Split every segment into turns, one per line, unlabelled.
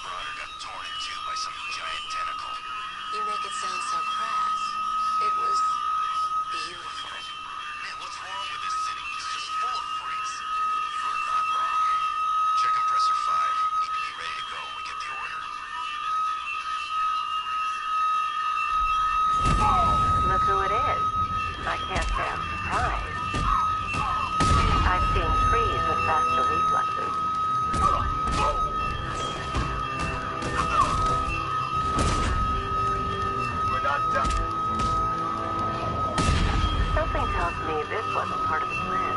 Marauder got torn in two by some giant tentacle.
You make it sound so crass. It was beautiful.
Man, what's wrong with this city? It's just full of freaks. You are not wrong. Check compressor 5. Need to be ready to go when we get the order.
Look who it is. I can't say I'm surprised. I've seen trees with faster reflexes.
We're not done.
Something tells me this wasn't part of the plan.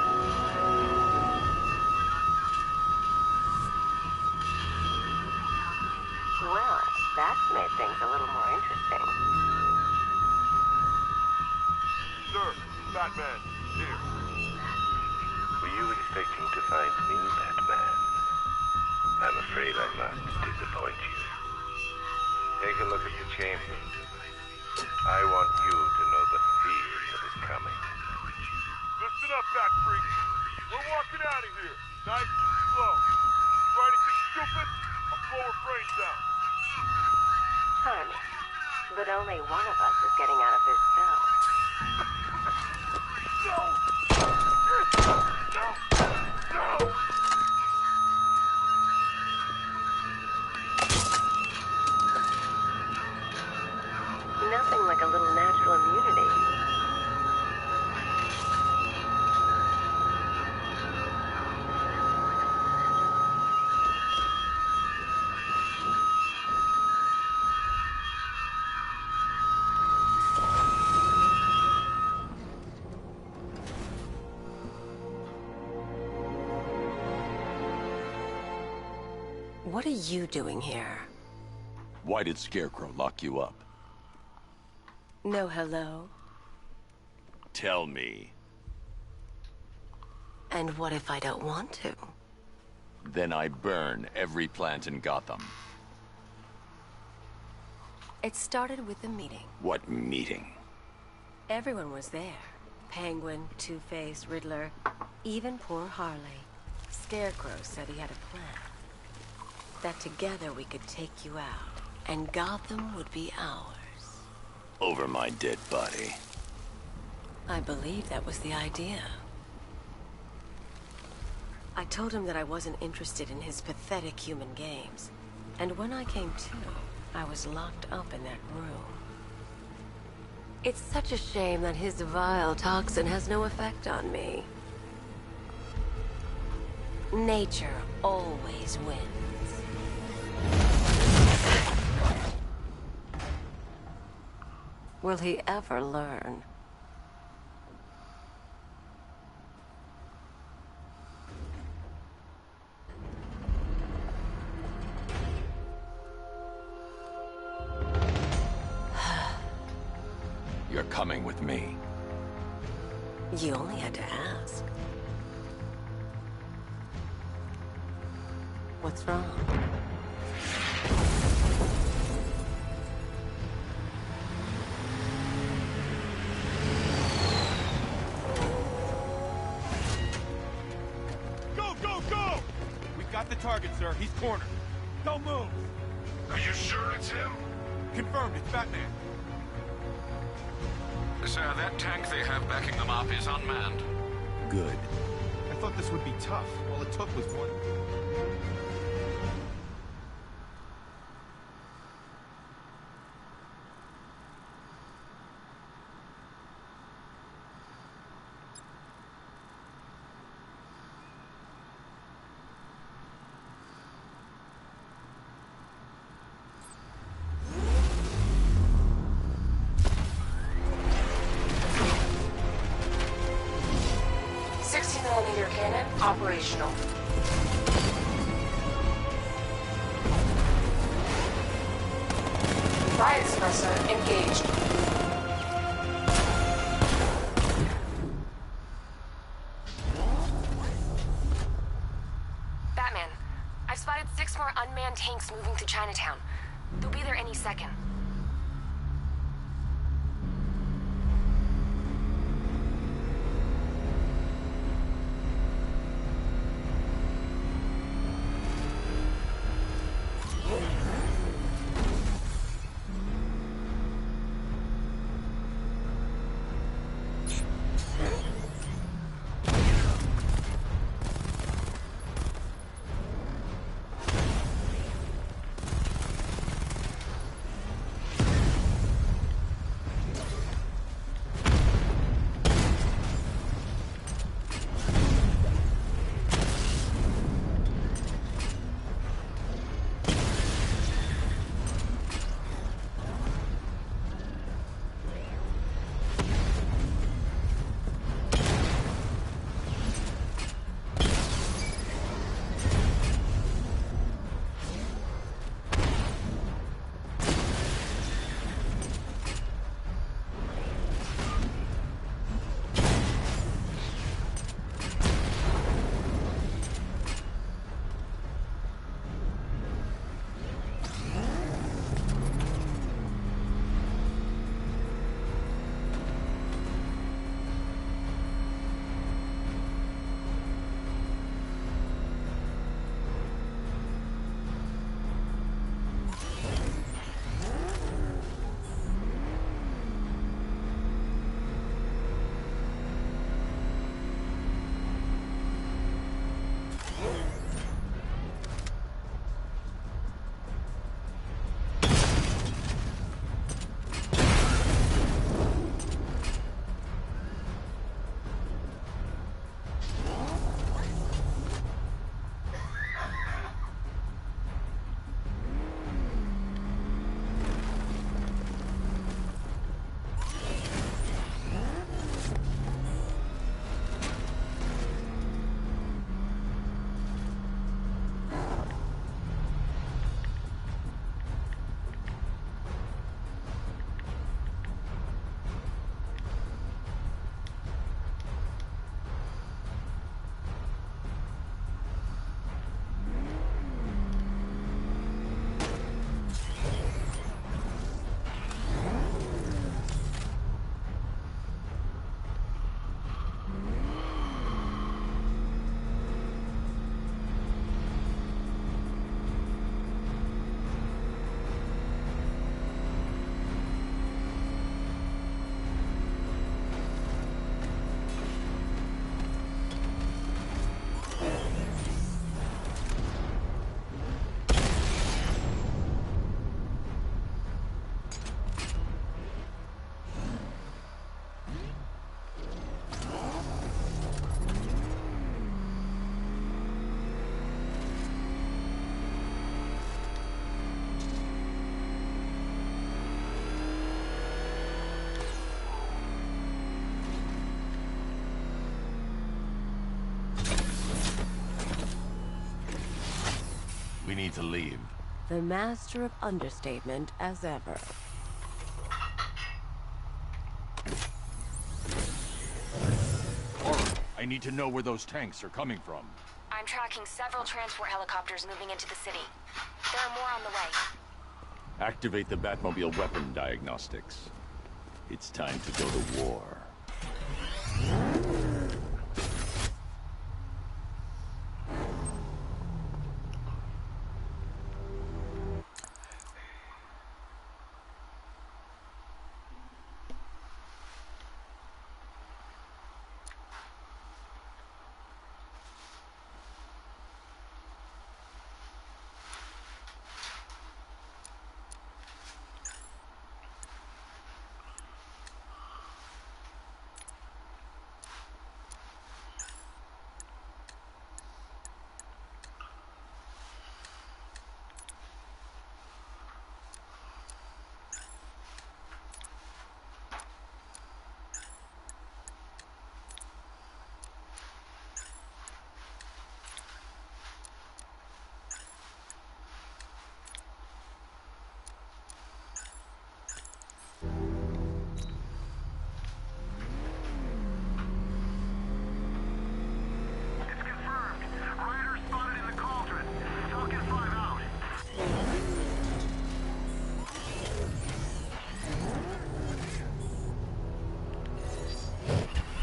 Well, that's made things a little more interesting.
Sir, Batman, here.
Were you expecting to find me, Batman? I'm afraid I must disappoint you. Take a look at the chamber. I want you to know the fear that is coming.
Listen up, Bat Freak. We're walking out of here. Nice and slow. Try anything stupid, I'll blow her brains out.
Charming. But only one of us is getting out of this cell.
No! No! No!
Nothing like a little natural immunity. What are you doing here?
Why did Scarecrow lock you up?
No hello.
Tell me.
And what if I don't want to?
Then I burn every plant in Gotham.
It started with a meeting.
What meeting?
Everyone was there. Penguin, Two-Face, Riddler, even poor Harley. Scarecrow said he had a plan. That together we could take you out, and Gotham would be ours.
Over my dead body.
I believe that was the idea. I told him that I wasn't interested in his pathetic human games. And when I came to, I was locked up in that room. It's such a shame that his vile toxin has no effect on me. Nature always wins. Will he ever learn?
You're coming with me.
You only had to ask. What's wrong?
Got the target, sir. He's cornered. Don't move.
Are you sure it's him?
Confirmed. It's Batman.
Sir, that tank they have backing them up is unmanned.
Good.
I thought this would be tough. All it took was one.
Cannon operational. Riot suppressor engaged.
Batman, I've spotted 6 more unmanned tanks moving to Chinatown. They'll be there any second.
We need to leave.
The master of understatement as ever.
I need to know where those tanks are coming from.
I'm tracking several transport helicopters moving into the city. There are more on the way.
Activate the Batmobile weapon diagnostics. It's time to go to war.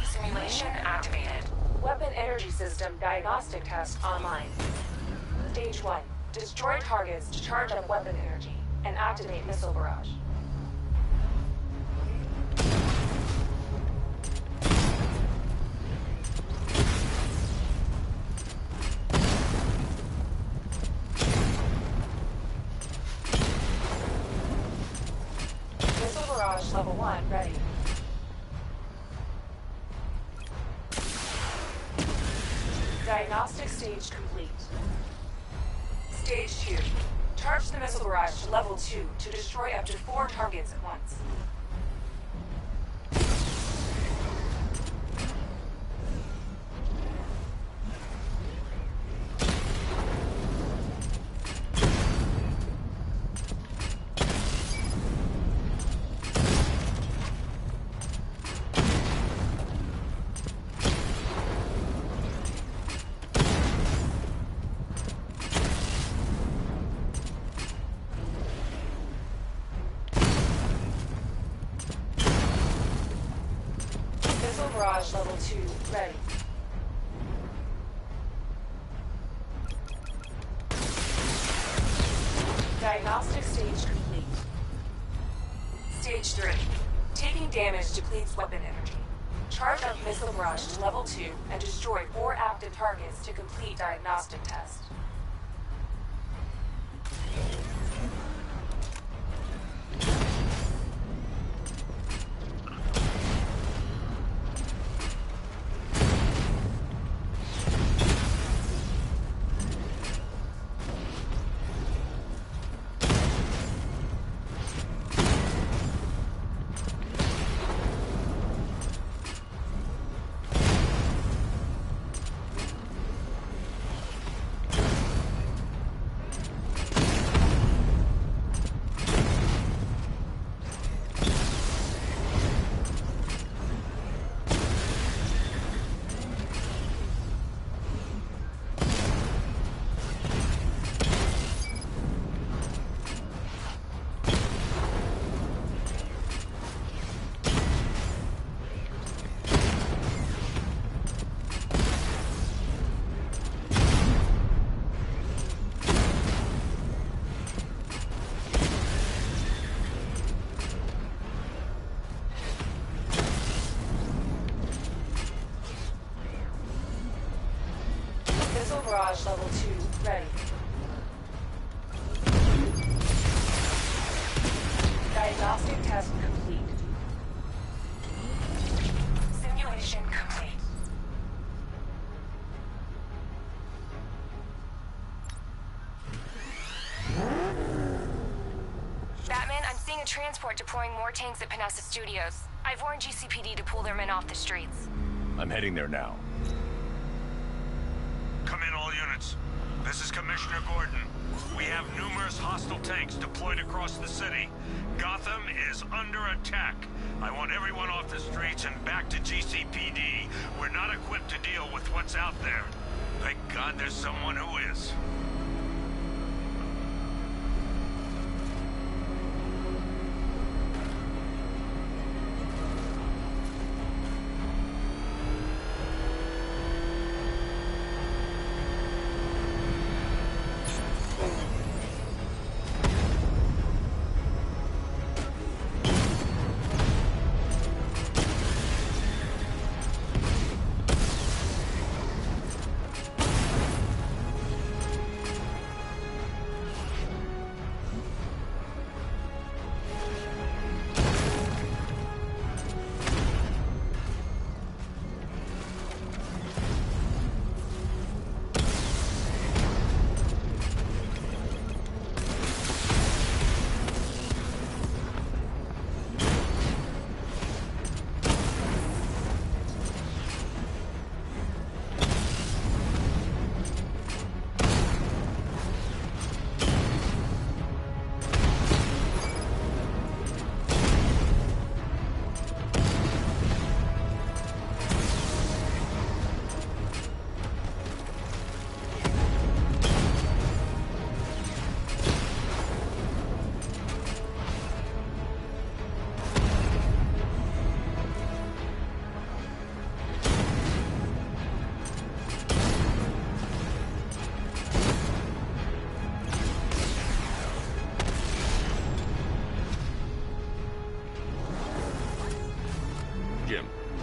Simulation activated. Weapon energy system diagnostic test online. Stage 1. Destroy targets to charge up weapon energy and activate missile barrage. Missile barrage level 1 ready. Diagnostic stage complete. Stage 2. Charge the missile barrage to level 2 to destroy up to 4 targets at once. Missile barrage level 2 ready. Diagnostic stage complete. Stage 3. Taking damage depletes weapon energy. Charge up missile barrage to level 2 and destroy 4 active targets to complete diagnostic test. Missile barrage level 2 ready. Diagnostic test complete. Simulation complete. Batman, I'm seeing a transport deploying more tanks at Panessa Studios. I've warned GCPD to pull their men off the streets.
I'm heading there now.
Come in, all units. This is Commissioner Gordon.
We have numerous hostile tanks deployed across the city. Gotham is under attack. I want everyone off the streets and back to GCPD. We're not equipped to deal with what's out there. Thank God there's someone who is.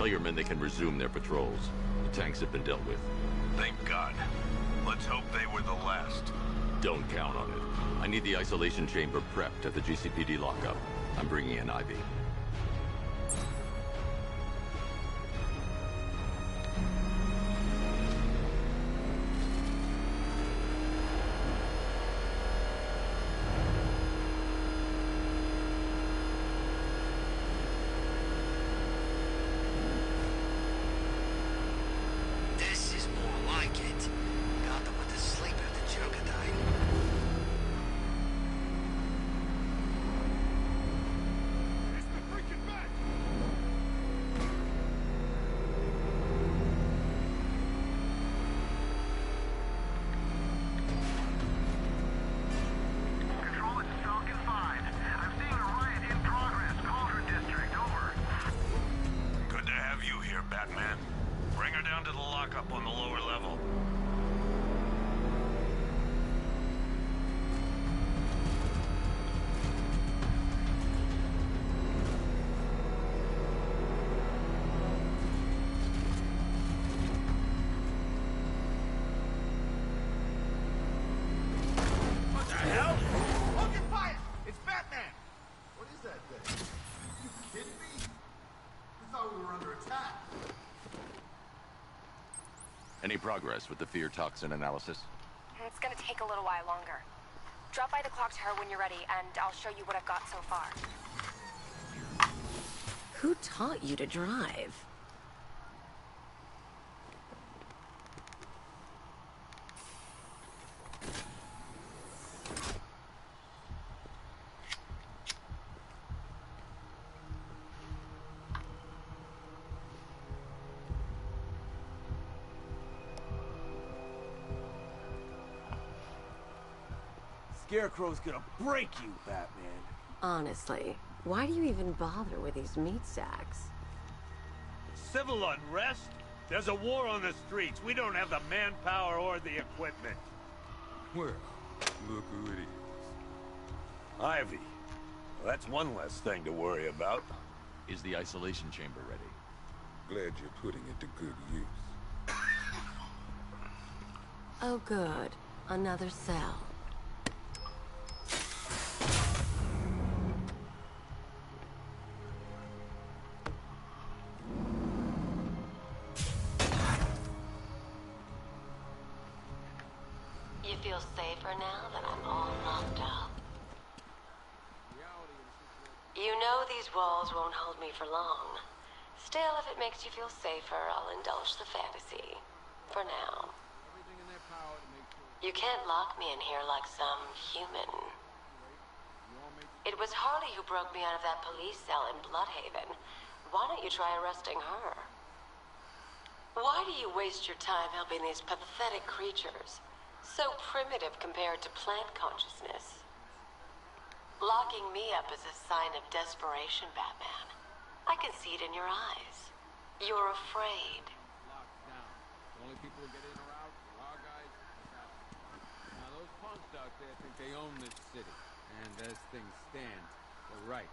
Tell your men they can resume their patrols. The tanks have been dealt with.
Thank God. Let's hope they were the last.
Don't count on it. I need the isolation chamber prepped at the GCPD lockup. I'm bringing in Ivy.
Batman. Bring her down to the lockup on the lower level.
What the hell? Open fire! It's Batman!
What is that thing? You kidding me? I thought we were under attack.
Any progress with the fear toxin analysis?
It's gonna take a little while longer. Drop by the clock tower when you're ready, and I'll show you what I've got so far.
Who taught you to drive?
Scarecrow's gonna break you, Batman.
Honestly, why do you even bother with these meat sacks?
Civil unrest? There's a war on the streets. We don't have the manpower or the equipment.
Well, look who it is.
Ivy. Well, that's one less thing to worry about.
Is the isolation chamber ready?
Glad you're putting it to good use.
Oh good, another cell. You feel safer now that I'm all locked up? You know these walls won't hold me for long. Still, if it makes you feel safer, I'll indulge the fantasy. For now. You can't lock me in here like some human. It was Harley who broke me out of that police cell in Bloodhaven. Why don't you try arresting her? Why do you waste your time helping these pathetic creatures? So primitive compared to plant consciousness. Locking me up is a sign of desperation, Batman. I can see it in your eyes. You're afraid.
Locked down. The only people who get in or out are our guys and the Batman. Now those punks out there think they own this city. And as things stand, they're right.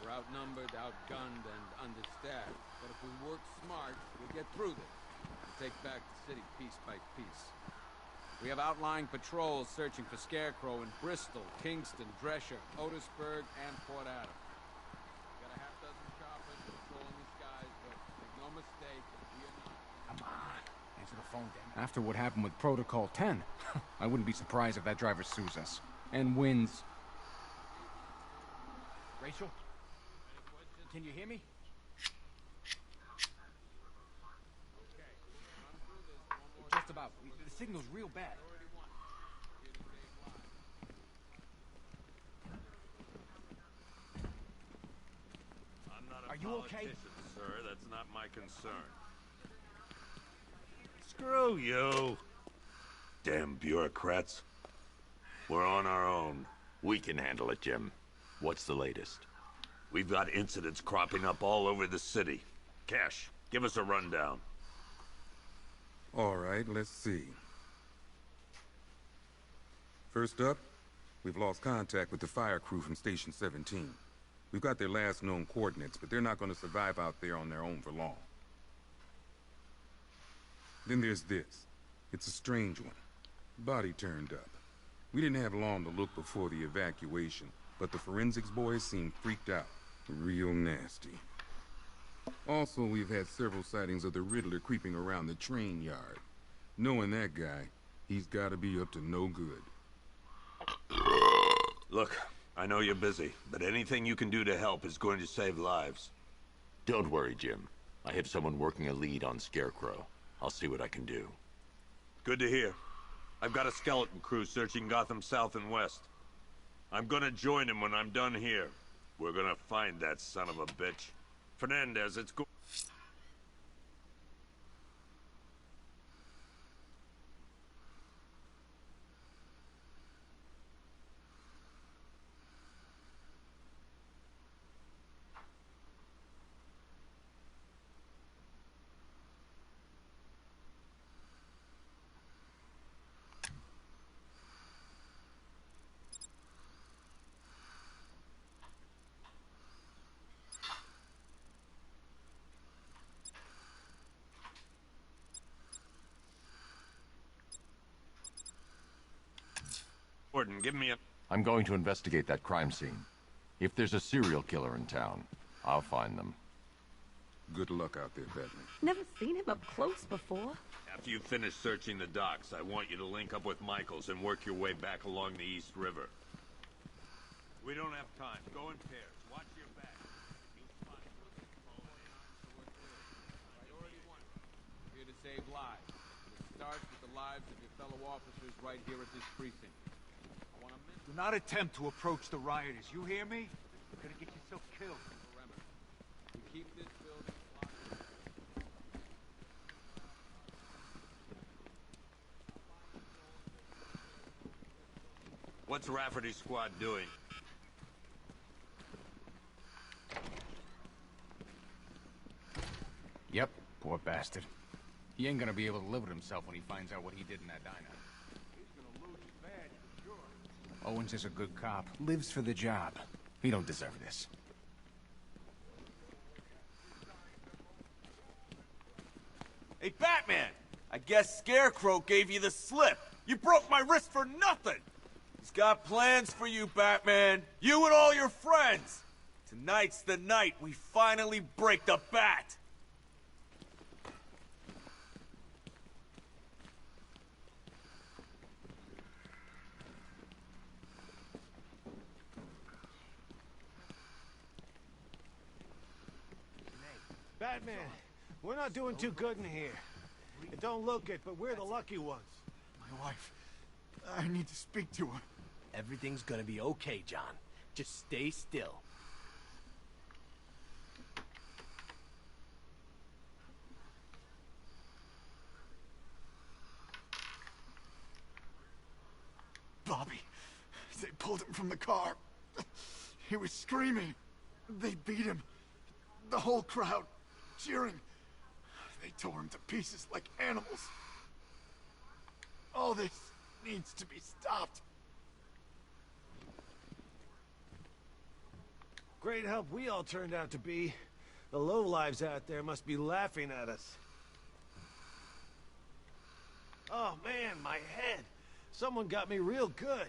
We're outnumbered, outgunned, and understaffed. But if we work smart, we'll get through this. And take back the city piece by piece. We have outlying patrols searching for Scarecrow in Bristol, Kingston, Drescher, Otisburg, and Port Adams. We got a half dozen choppers patrolling the skies, but make no mistake, we are not...
Come on. Answer the phone, Dan. After what happened with Protocol 10, I wouldn't be surprised if that driver sues us. And wins. Rachel? Can you hear me? Just about. The signal's real bad.
I'm not
Are you okay?
Sir, that's not my concern. Screw you. Damn bureaucrats. We're on our own.
We can handle it, Jim. What's the latest?
We've got incidents cropping up all over the city. Cash, give us a rundown.
All right, let's see. First up, we've lost contact with the fire crew from Station 17. We've got their last known coordinates, but they're not going to survive out there on their own for long. Then there's this. It's a strange one. Body turned up. We didn't have long to look before the evacuation, but the forensics boys seemed freaked out. Real nasty. Also, we've had several sightings of the Riddler creeping around the train yard. Knowing that guy, he's gotta be up to no good.
Look, I know you're busy, but anything you can do to help is going to save lives.
Don't worry, Jim. I have someone working a lead on Scarecrow. I'll see what I can do.
Good to hear. I've got a skeleton crew searching Gotham South and West. I'm gonna join him when I'm done here. We're gonna find that son of a bitch. Fernandez, it's go- Gordon, give me a...
I'm going to investigate that crime scene. If there's a serial killer in town, I'll find them.
Good luck out there, Batman.
Never seen him up close before.
After you finish searching the docks, I want you to link up with Michaels and work your way back along the East River. We don't have time. Go in pairs. Watch your back.
Priority 1. Here to save lives. It starts with the lives of your fellow officers right here at this precinct.
Do not attempt to approach the rioters. You hear me? You're gonna get yourself killed.
Remember, we keep this building locked.
What's Rafferty's squad doing?
Yep, poor bastard. He ain't gonna be able to live with himself when he finds out what he did in that diner. Owens is a good cop. Lives for the job. He don't deserve this.
Hey, Batman! I guess Scarecrow gave you the slip. You broke my wrist for nothing! He's got plans for you, Batman. You and all your friends. Tonight's the night we finally break the bat.
Batman, we're not doing too good in here. It don't look it, but we're the lucky ones.
My wife.
I need to speak to her.
Everything's gonna be okay, John. Just stay still.
Bobby, they pulled him from the car. He was screaming. They beat him. The whole crowd, cheering. They tore him to pieces like animals. All this needs to be stopped.
Great help we all turned out to be. The lowlives out there must be laughing at us. Oh man, my head. Someone got me real good.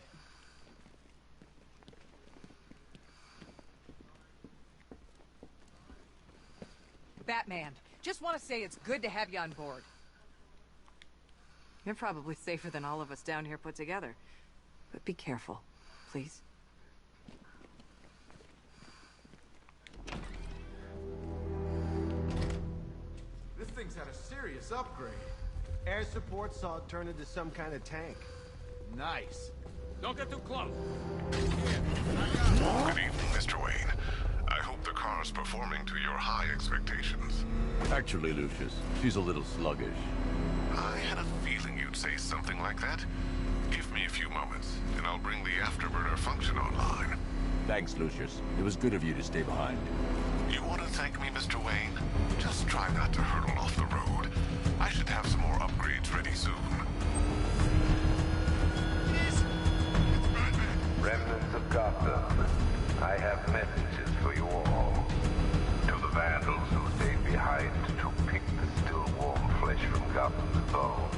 Batman, just want to say it's good to have you on board.
You're probably safer than all of us down here put together. But be careful, please.
This thing's had a serious upgrade.
Air support saw it turn into some kind of tank.
Nice.
Don't get too close.
Good evening, Mr. Wayne. I hope the car's performing to your high expectations.
Actually, Lucius, she's a little sluggish.
I had a feeling you'd say something like that. Give me a few moments, and I'll bring the afterburner function online.
Thanks, Lucius. It was good of you to stay behind.
You want to thank me, Mr. Wayne? Just try not to hurtle off the road. I should have some more upgrades ready soon.
Remnants of Gotham, I have messages for you all. To the vandals who stayed behind to pick the still warm flesh from Gotham's bones.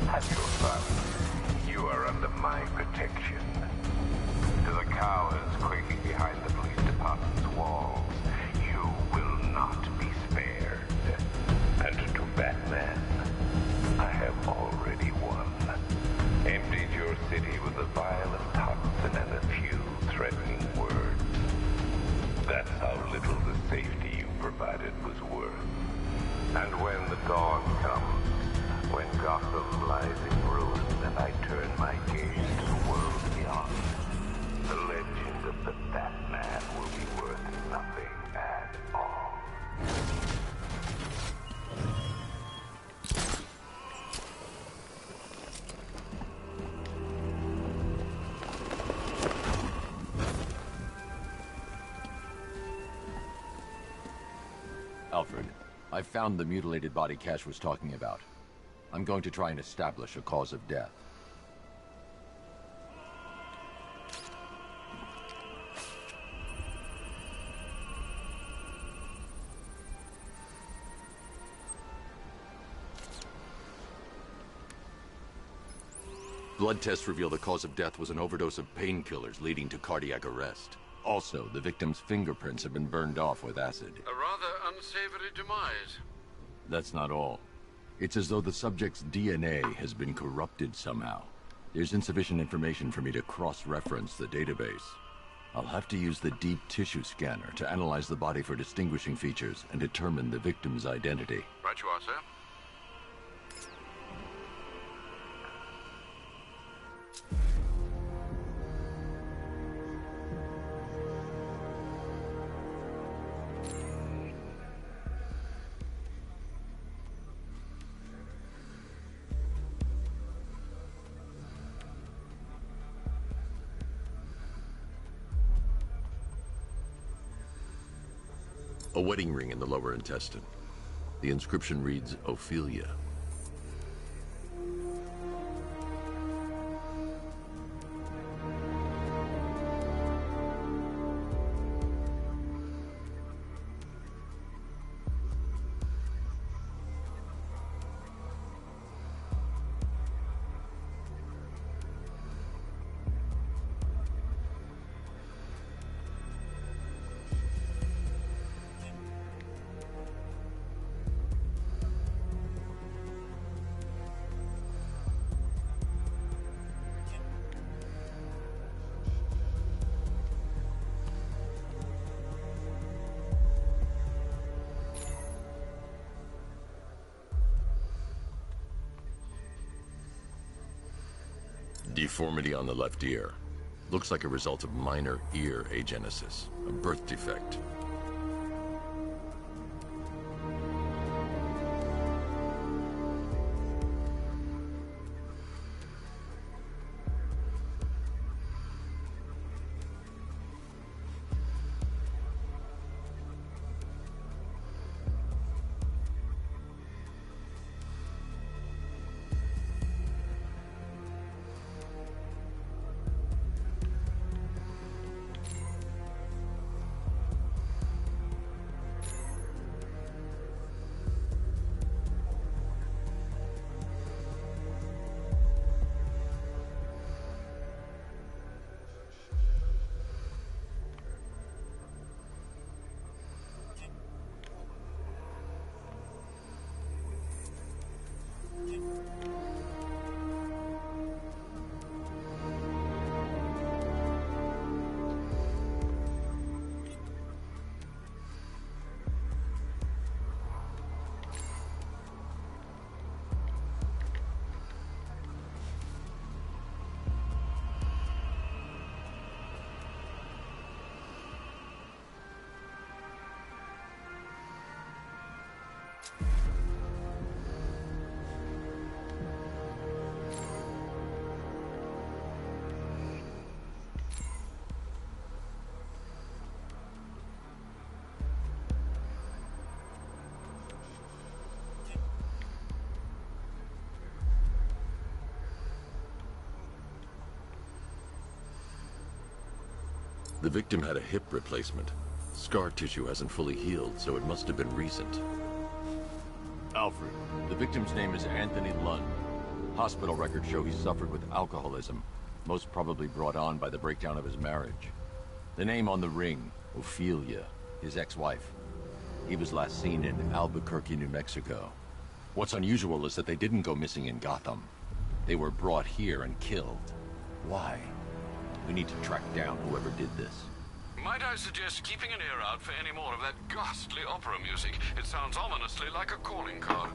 Have your fun. You are under my protection. To the cowards quaking behind the police department's walls, you will not be spared. And to Batman, I have already won. Emptied your city with a violent toxin and a few threatening words. That's how little the safety you provided was worth. And when the dawn comes, when Gotham lies in ruins and I turn my gaze to the world beyond, the legend of the Batman will be worth nothing at all.
Alfred, I found the mutilated body Cash was talking about. I'm going to try and establish a cause of death. Blood tests reveal the cause of death was an overdose of painkillers leading to cardiac arrest. Also, the victim's fingerprints have been burned off with acid.
A rather unsavory demise.
That's not all. It's as though the subject's DNA has been corrupted somehow. There's insufficient information for me to cross-reference the database. I'll have to use the deep tissue scanner to analyze the body for distinguishing features and determine the victim's identity.
Right you are, sir.
A wedding ring in the lower intestine. The inscription reads, Ophelia. Deformity on the left ear. Looks like a result of minor ear agenesis, a birth defect. The victim had a hip replacement. Scar tissue hasn't fully healed, so it must have been recent. Alfred, the victim's name is Anthony Lund. Hospital records show he suffered with alcoholism, most probably brought on by the breakdown of his marriage. The name on the ring, Ophelia, his ex-wife. He was last seen in Albuquerque, New Mexico. What's unusual is that they didn't go missing in Gotham. They were brought here and killed. Why? We need to track down whoever did this.
Might I suggest keeping an ear out for any more of that ghastly opera music? It sounds ominously like a calling card.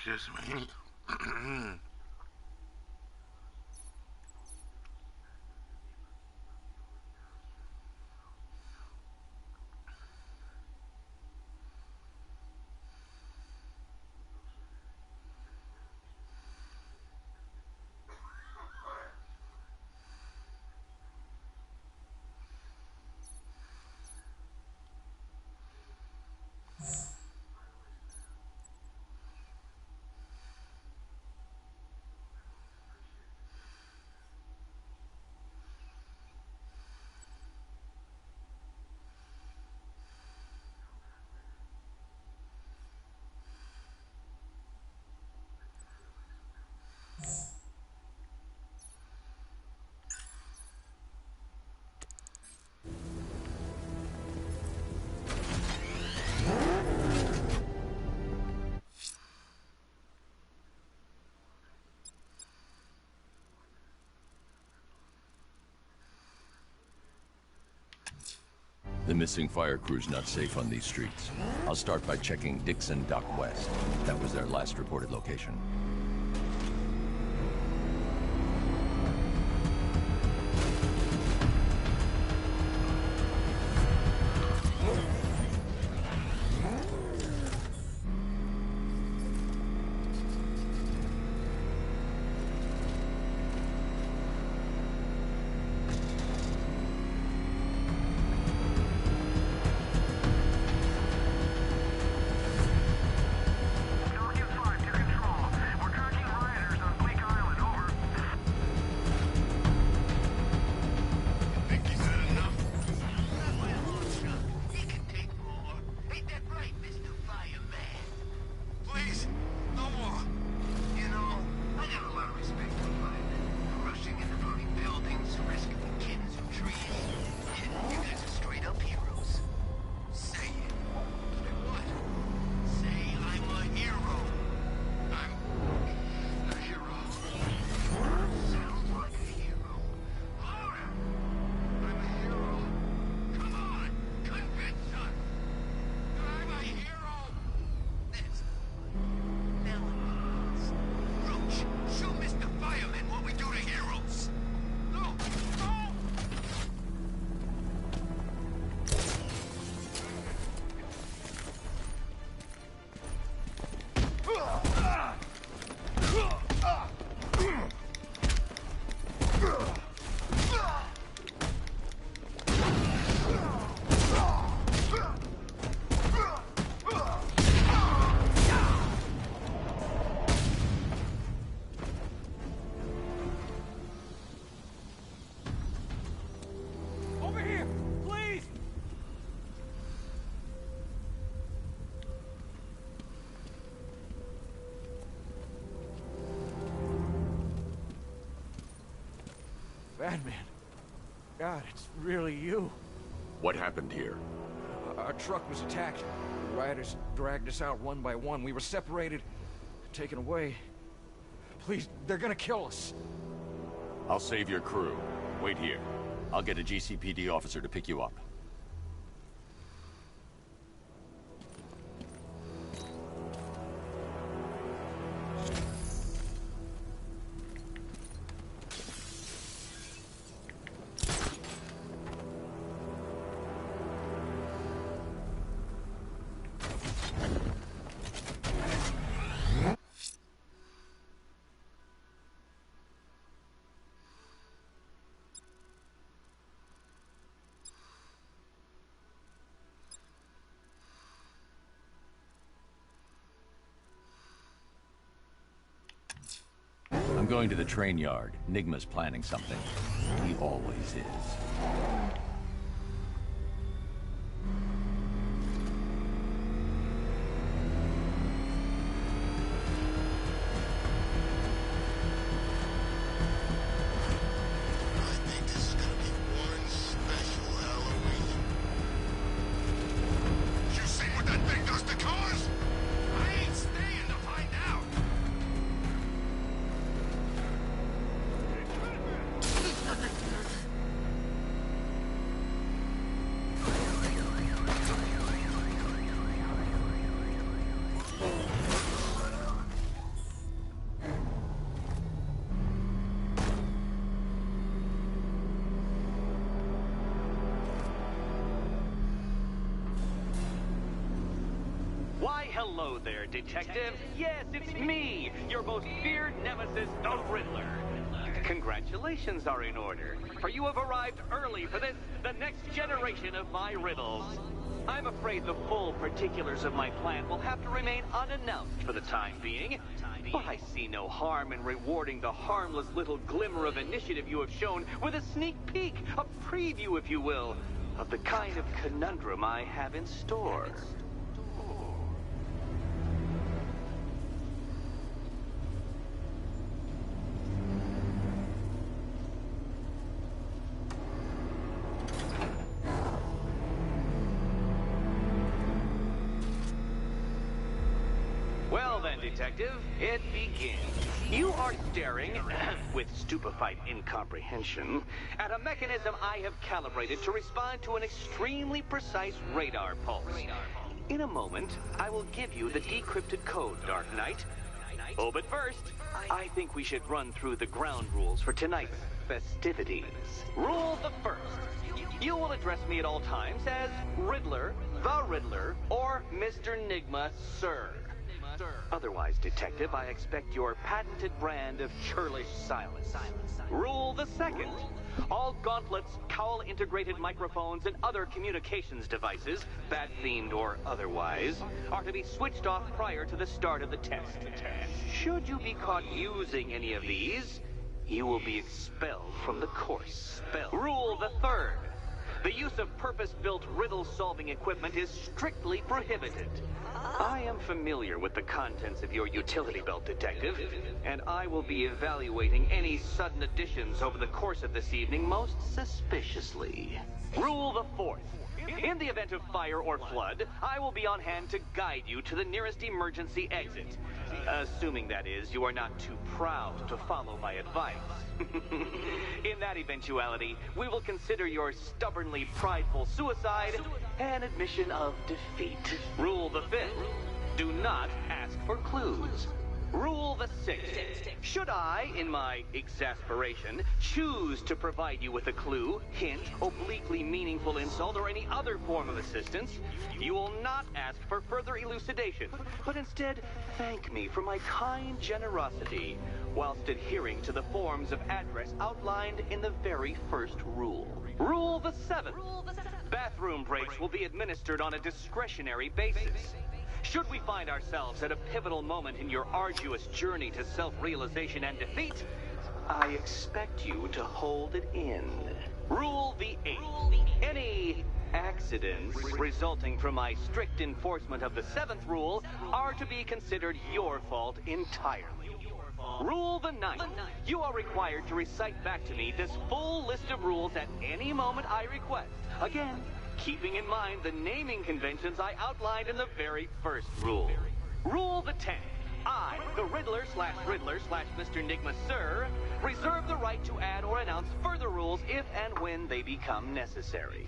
Excuse me.
The missing fire crew's not safe on these streets. I'll start by checking Dixon Dock West. That was their last reported location.
Batman. God, it's really you.
What happened here?
Our truck was attacked. The rioters dragged us out one by one. We were separated, taken away. Please, they're gonna kill us.
I'll save your crew. Wait here. I'll get a GCPD officer to pick you up. I'm going to the train yard. Nigma's planning something. He always is.
Why, hello there, Detective. Yes, it's me, your most feared nemesis, the Riddler. Congratulations are in order, for you have arrived early for this, the next generation of my riddles. I'm afraid the full particulars of my plan will have to remain unannounced for the time being, but I see no harm in rewarding the harmless little glimmer of initiative you have shown with a sneak peek, a preview, if you will, of the kind of conundrum I have in store. Well then, Detective, it begins. You are staring, with stupefied incomprehension, at a mechanism I have calibrated to respond to an extremely precise radar pulse. In a moment, I will give you the decrypted code, Dark Knight. Oh, but first, I think we should run through the ground rules for tonight's festivities. Rule the first. You will address me at all times as Riddler, the Riddler, or Mr. Nigma, sir. Otherwise, Detective, I expect your patented brand of churlish silence. Rule the second. All gauntlets, cowl-integrated microphones, and other communications devices, bat-themed or otherwise, are to be switched off prior to the start of the test. Should you be caught using any of these, you will be expelled from the course. Rule the third. The use of purpose-built riddle-solving equipment is strictly prohibited. I am familiar with the contents of your utility belt, Detective, and I will be evaluating any sudden additions over the course of this evening most suspiciously. Rule the fourth. In the event of fire or flood, I will be on hand to guide you to the nearest emergency exit. Assuming, that is, you are not too proud to follow my advice. In that eventuality, we will consider your stubbornly prideful suicide an admission of defeat. Rule the fifth. Do not ask for clues. Rule the sixth. Should I, in my exasperation, choose to provide you with a clue, hint, obliquely meaningful insult, or any other form of assistance, you will not ask for further elucidation, but instead thank me for my kind generosity, whilst adhering to the forms of address outlined in the very first rule. Rule the seventh. Bathroom breaks will be administered on a discretionary basis. Should we find ourselves at a pivotal moment in your arduous journey to self-realization and defeat, I expect you to hold it in. Rule the eighth. Any accidents resulting from my strict enforcement of the seventh rule are to be considered your fault entirely. Rule the ninth. You are required to recite back to me this full list of rules at any moment I request. Again, keeping in mind the naming conventions I outlined in the very first rule. Rule the 10th. I, the Riddler/Mr. Enigma Sir, reserve the right to add or announce further rules if and when they become necessary.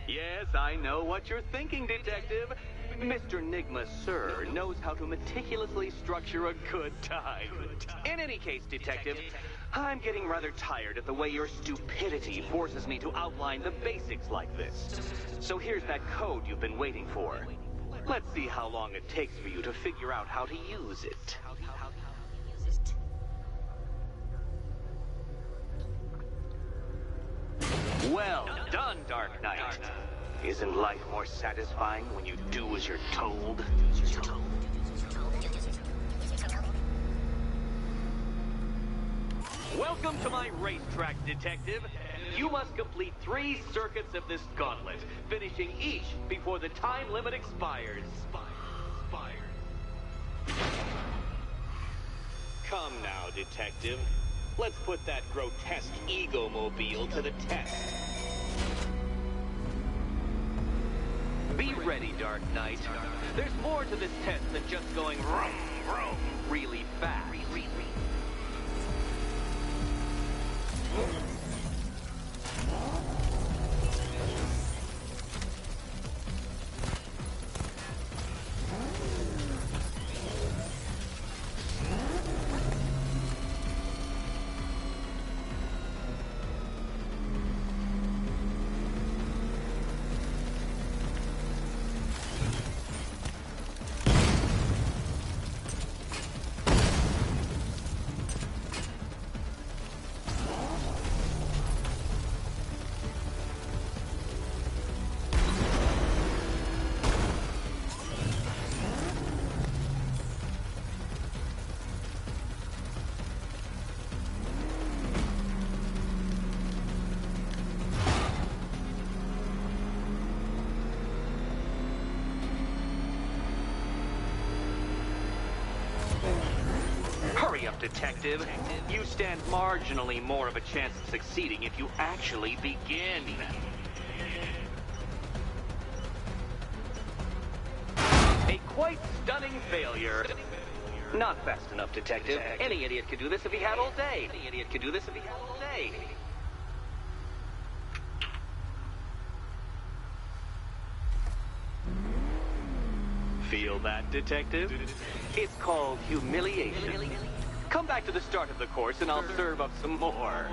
Yes, I know what you're thinking, Detective. Mr. Enigma Sir knows how to meticulously structure a good time. In any case, Detective, I'm getting rather tired of the way your stupidity forces me to outline the basics like this. So here's that code you've been waiting for. Let's see how long it takes for you to figure out how to use it. Well done, Dark Knight. Isn't life more satisfying when you do as you're told? Welcome to my racetrack, Detective. You must complete 3 circuits of this gauntlet, finishing each before the time limit expires. Come now, Detective. Let's put that grotesque ego-mobile to the test. Be ready, Dark Knight. There's more to this test than just going vroom, vroom really fast. Hurry up, Detective. You stand marginally more of a chance of succeeding if you actually begin. A quite stunning failure. Not fast enough, Detective. Any idiot could do this if he had all day. Feel that, Detective? It's called humiliation. Come back to the start of the course and I'll serve up some more.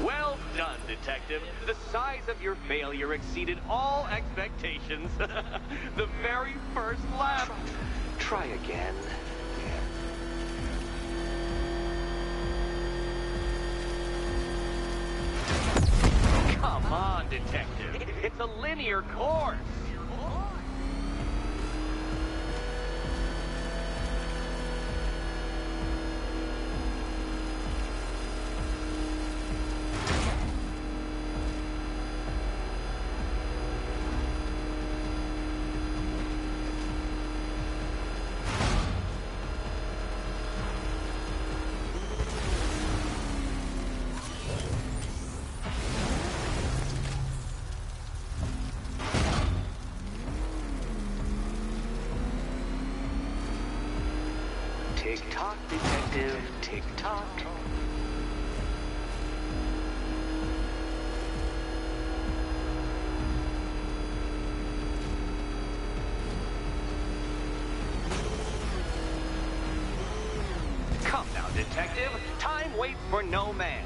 Well done, Detective. The size of your failure exceeded all expectations. The very first lap. Try again. Come on, Detective. It's a linear course. Tick-tock, Detective, tick-tock. Come now, Detective. Time waits for no man.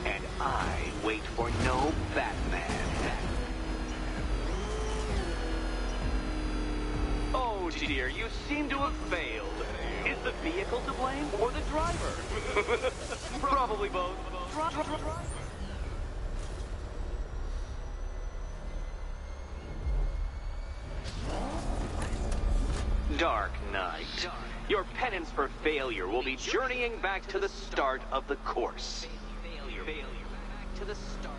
And I wait for no Batman. Oh dear, you seem to have failed. Is the vehicle to blame or the driver? Probably both. Dark Knight. Your penance for failure will be journeying back to the start of the course. Failure back to the start.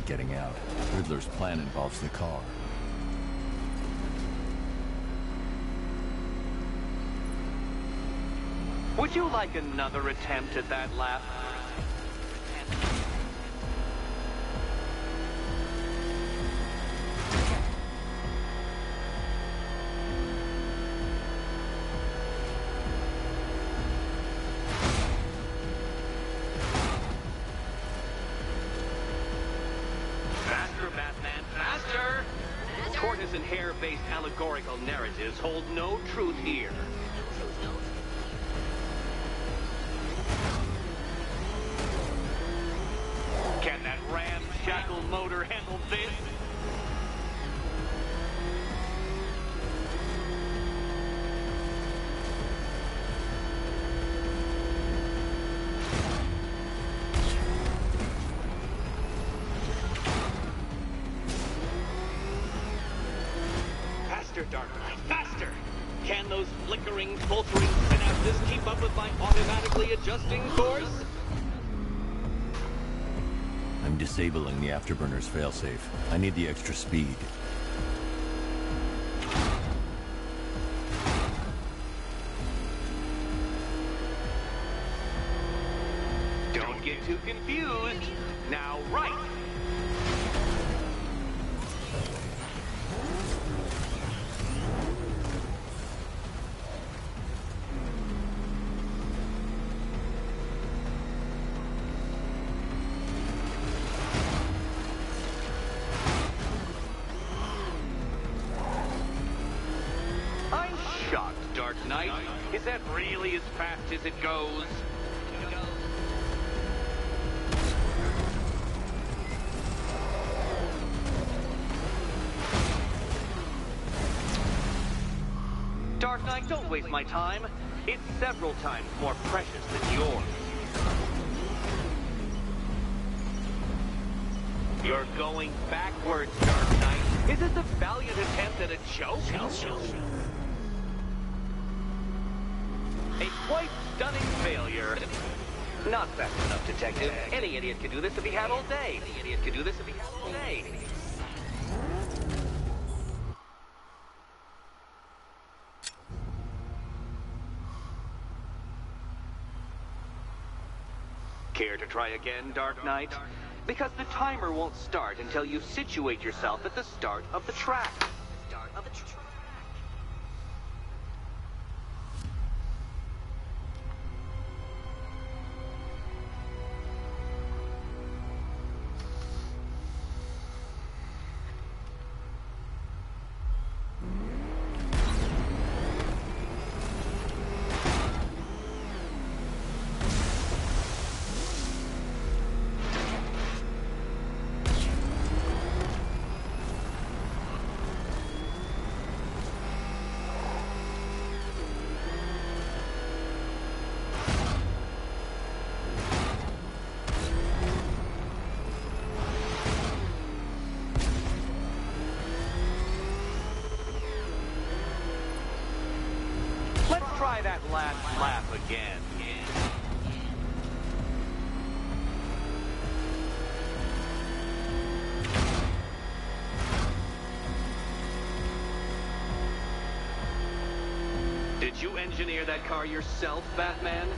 Getting out. Riddler's plan involves the car.
Would you like another attempt at that laugh? Tortoise and hare-based allegorical narratives hold no truth here. Can that ramshackle motor handle this? Dark Knight, faster! Can those flickering, faltering synapses keep up with my automatically adjusting course?
I'm disabling the afterburner's failsafe. I need the extra speed.
Don't get too confused. Now, right! Dark Knight? Is that really as fast as it goes? Dark Knight, don't waste my time. It's several times more precious than yours. You're going backwards, Dark Knight. Is this a valiant attempt at a joke? A quite stunning failure. Not fast enough, Detective. Any idiot could do this if he had all day. Any idiot could do this if he had all day. Care to try again, Dark Knight? Because the timer won't start until you situate yourself at the start of the track. lap again. Did you engineer that car yourself, Batman?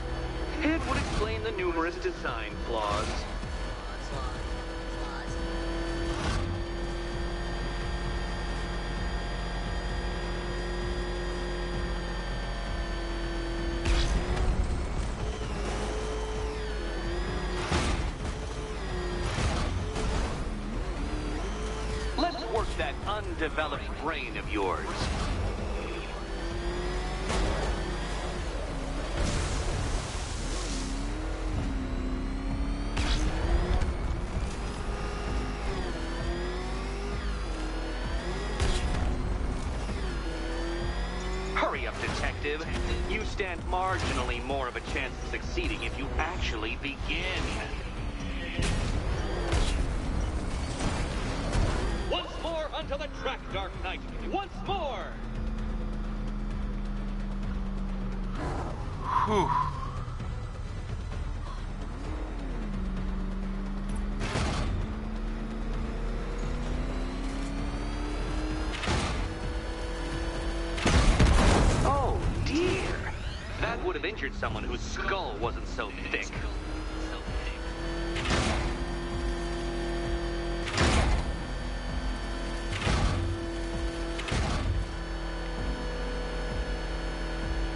It would explain the numerous design flaws. Let's work that undeveloped brain of yours. Hurry up, detective. You stand marginally more of a chance of succeeding if you actually begin. Once more onto the track, Dark Knight. Once more!
Whew.
Oh, dear. That would have injured someone whose skull wasn't so thick.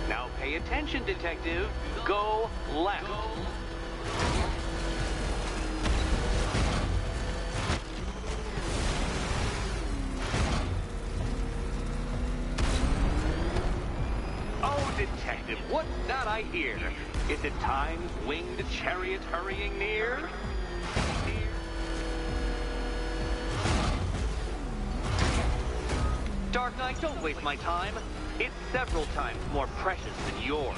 Now pay attention, detective. Go left. Oh, detective, what's that I hear? Is it time's winged chariot hurrying near? Dark Knight, don't waste my time. It's several times more precious than yours.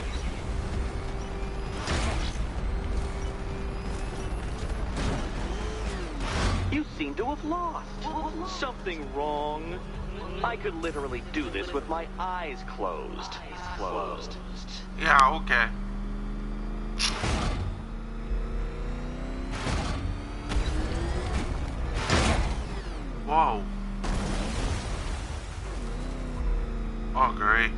You seem to have lost. Something wrong? I could literally do this with my eyes closed.
Yeah, okay. Whoa. Oh, great.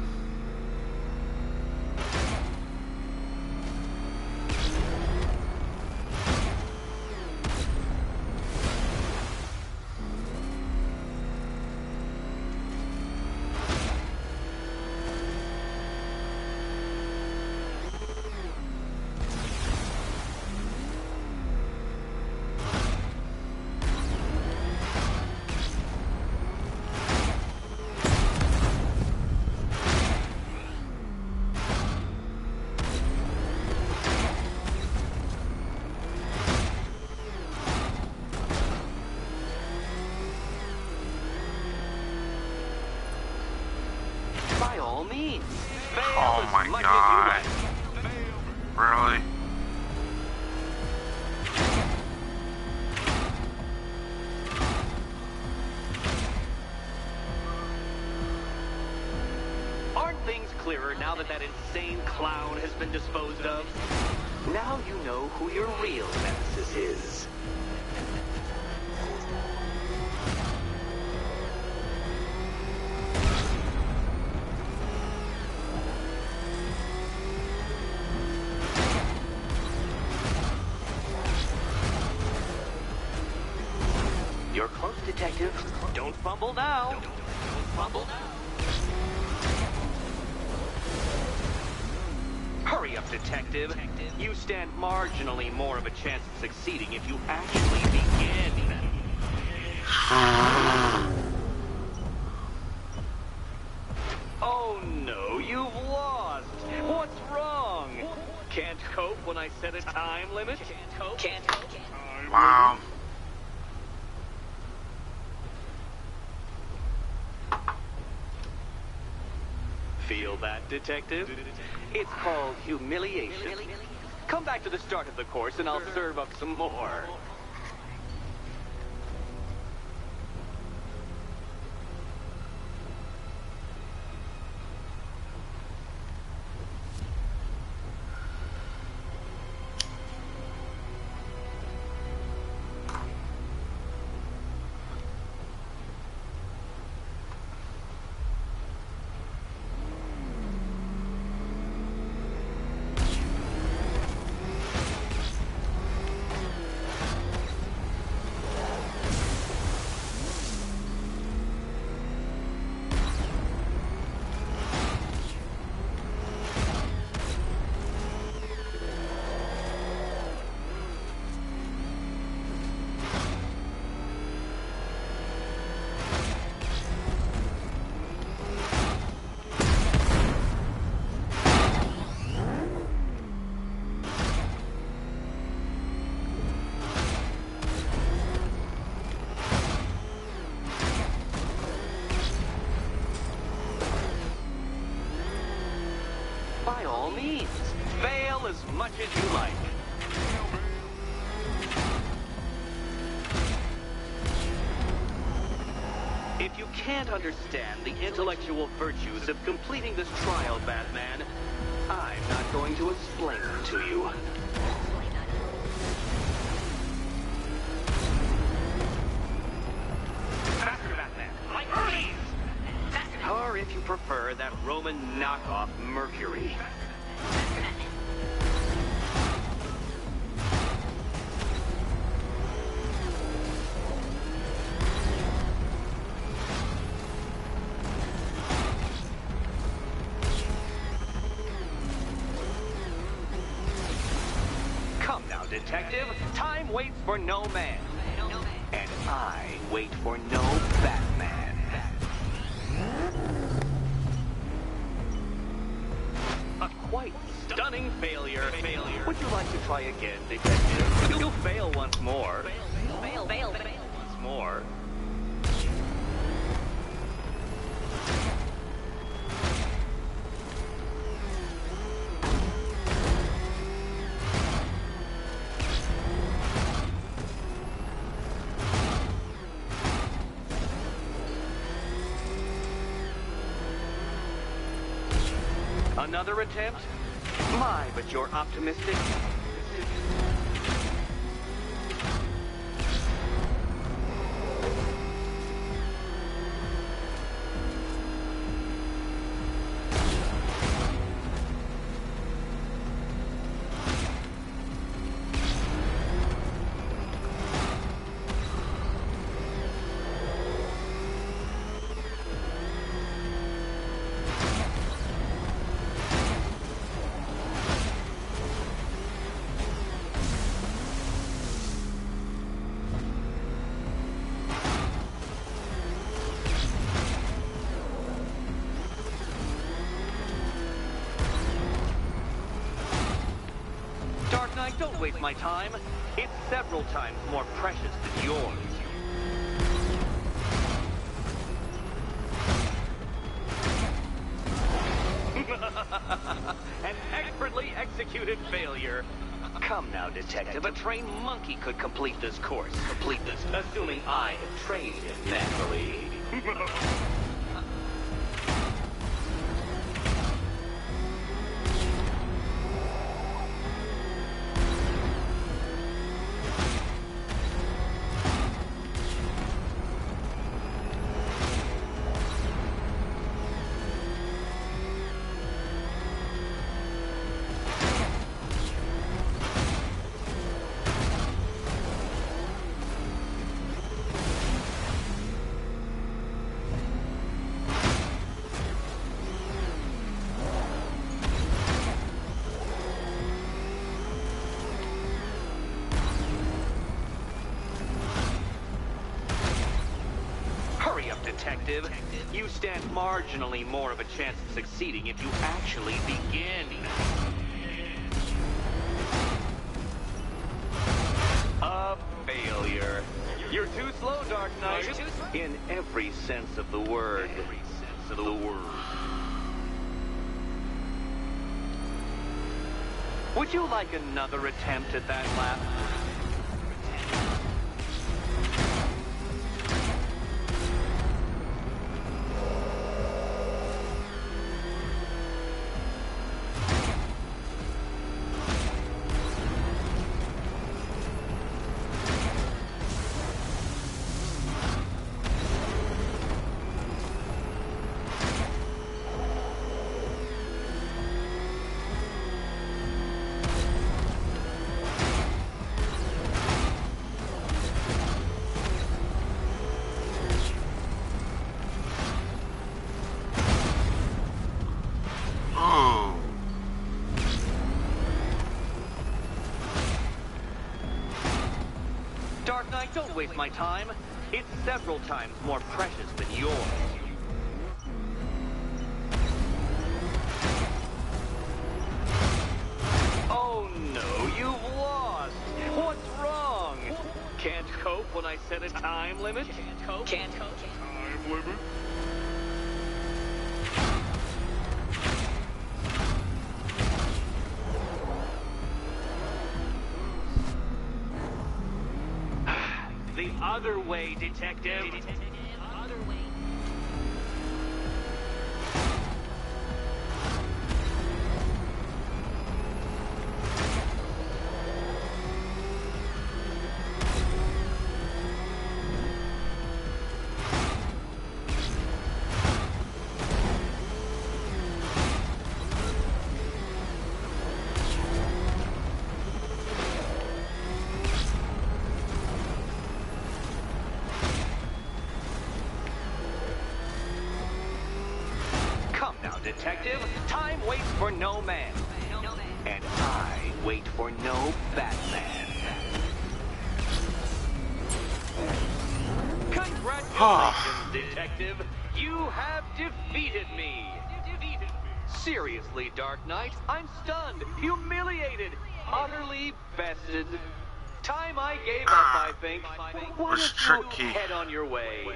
By all means, fail
Oh
as
my
much
God.
as you like.
Really?
Aren't things clearer now that that insane clown has been disposed of? Now you know who your real nemesis is. You're close, detective. Don't fumble now. Don't fumble now. Hurry up, detective. You stand marginally more of a chance of succeeding if you actually begin. Oh no, you've lost. What's wrong? Can't cope when I set a time limit? Can't cope.
Wow.
Feel that, detective? It's called humiliation. Come back to the start of the course and I'll serve up some more. all means, fail as much as you like. If you can't understand the intellectual virtues of completing this trial, Batman, I'm not going to explain them to you. Faster, Batman! Like these! Or if you prefer, that Roman knockoff Mercury. Detective, time waits for no man. And I wait for no Batman. A quite stunning failure. Would you like to try again, Detective? You'll fail once more. Fail once more. Another attempt? My, but you're optimistic. Don't waste my time. It's several times more precious than yours. An expertly executed failure. Come now, Detective. A trained monkey could complete this course. Assuming I have trained him naturally. Detective, you stand marginally more of a chance of succeeding if you actually begin. A failure. You're too slow, Dark Knight. In every sense of the word. Would you like another attempt at that lap? Dark Knight, don't waste my time. It's several times more precious than yours. Oh no, you've lost. What's wrong? Can't cope when I set a time limit? Can't cope. Time limit? other way, Detective. Other way. Detective, time waits for no man. And I wait for no Batman. Congratulations, Detective. You have defeated me. Seriously, Dark Knight, I'm stunned, humiliated, utterly bested. Time I gave up, I think. Why don't you head on your way?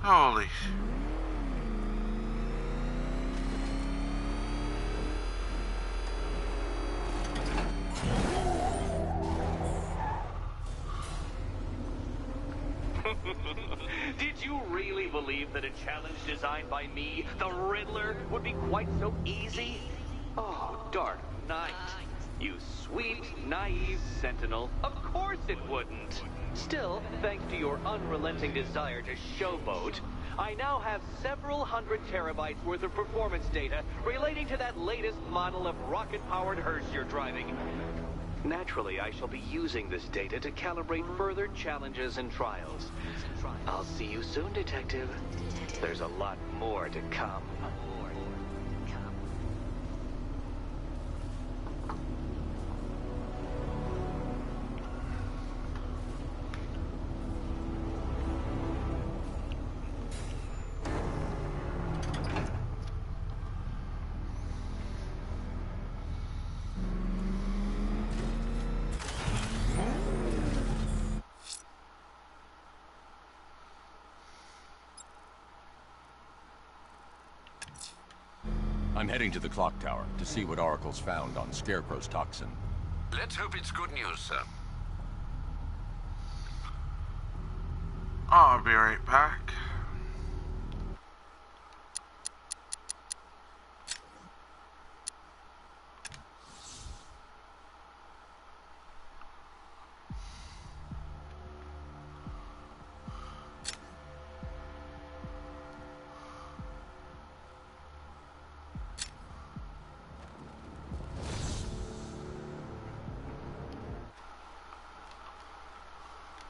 Holy.
Did you really believe that a challenge designed by me, the Riddler, would be quite so easy? Oh, Dark Knight. You sweet, naive sentinel. Of course it wouldn't. Still, thanks to your unrelenting desire to showboat, I now have several hundred terabytes worth of performance data relating to that latest model of rocket-powered hearse you're driving. Naturally, I shall be using this data to calibrate further challenges and trials. I'll see you soon, Detective. There's a lot more to come.
I'm heading to the clock tower to see what Oracle's found on Scarecrow's toxin.
Let's hope it's good news, sir.
I'll be right back.